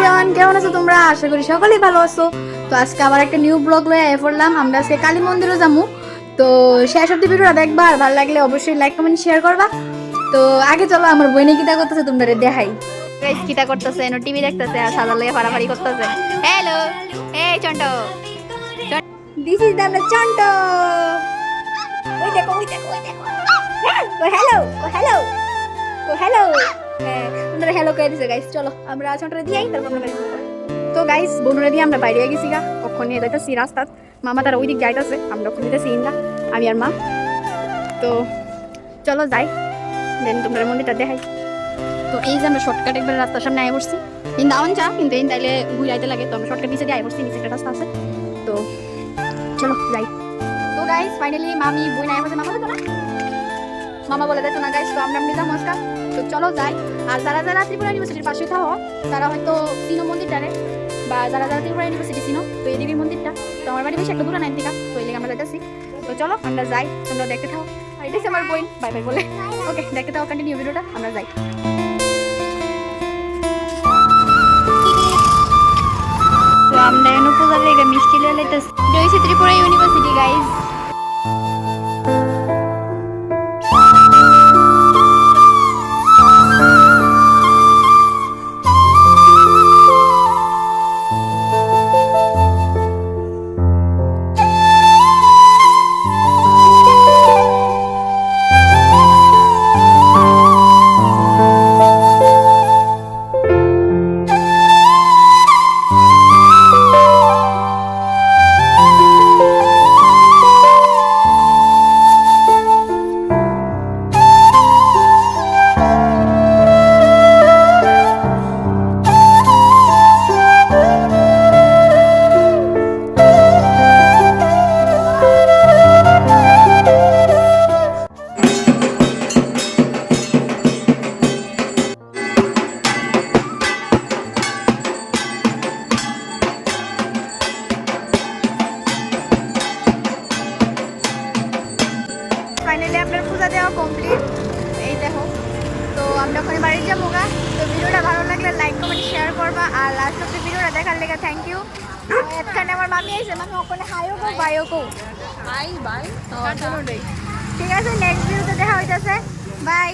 Everyone, কেমন আছো তোমরা? আশা করি সকলেই ভালো আছো। তো আজকে আবার একটা নিউ ব্লগ লয়ে পড়লাম। আমরা আজকে কালী মন্দিরে যাবো। তো শেষ অব্দি ভিডিওটা দেখবা, আর ভালো লাগলে অবশ্যই লাইক কমেন্ট শেয়ার করবা। তো আগে চলো আমার বইনে কিতা করতেছে তোমরা দেখাই। গাইস কিতা করতেছে, এনো টিভি দেখতেছে আর সাদা লয়ে ফাড়াফাড়ি করতেছে। হ্যালো, এই চন্টো, দিস ইজ দ্য চন্টো। ওই দেখো, ওই দেখো, ওই দেখো। ও হ্যালো, ও হ্যালো, ও হ্যালো। তোমরা হ্যালো করে দিছো গাইস। চলো আমরা চন্টোরে দিয়াই তারপর আমরা বেরিয়ে পড়ব। তো গাইস বনুরে দিয়ে আমরা বাইরে গেছি গা। কখন নিয়ে যাইতাছি রাস্তাত, মামা তারা ওই দিক যাইতাছে, আমরা ওখানে যাইতাছি না, আমি আর মা। তো চলো যাই, দেন তোমরা মন্দিরটা দেখাই। তো এই যে আমরা শর্টকাট একবার রাস্তার সামনে আয় পড়ছি, কিন্তু আউন চা কিন্তু এই তাইলে ঘুরাইতে লাগে। তো আমরা শর্টকাট নিচে দিয়ে আয় পড়ছি, নিচে একটা রাস্তা আছে। তো চলো যাই। তো গাইস ফাইনালি মামি বই নাই পড়ছে, মামা তো না, মামা বলে দিত না গাইস। তো আমরা যাবো আজকা। তো চলো যাই। আর যারা যারা ত্রিপুরা ইউনিভার্সিটির পাশে থাকো তারা হয়তো চিনো মন্দিরটারে, বা যারা যারা ত্রিপুরা ইউনিভার্সিটি চিনো তো এই দেবীর মন্দিরটা। তো আমার বাড়ি বেশি একটা দূরে নাই থেকে, তো এই আমরা যাইতেছি। তো চলো আমরা যাই, তোমরা দেখতে থাকো। আর এটা আমার বই বাই বাই বলে। ওকে দেখতে থাকো কন্টিনিউ ভিডিওটা, আমরা যাই। তো আমরা এনো পূজার লেগে মিষ্টি লয়ে লাইতেছি। এটা হইছে ত্রিপুরা ইউনিভার্সিটি গাইস। ফাইনালি আপনার পূজা দেওয়া কমপ্লিট, এই দেখো। তো আমরা ওখানে বাড়ি যাবো গা। তো ভিডিওটা ভালো লাগলে লাইক কমেন্ট শেয়ার করবা, আর লাস্ট অব্দি ভিডিওটা দেখার লেগে থ্যাংক ইউ। এখানে আমার মামি আইছে, মামি ওখানে হাইও কো বাইও কো বাই বাই। ঠিক আছে, নেক্সট ভিডিওতে দেখা হইতাছে, বাই।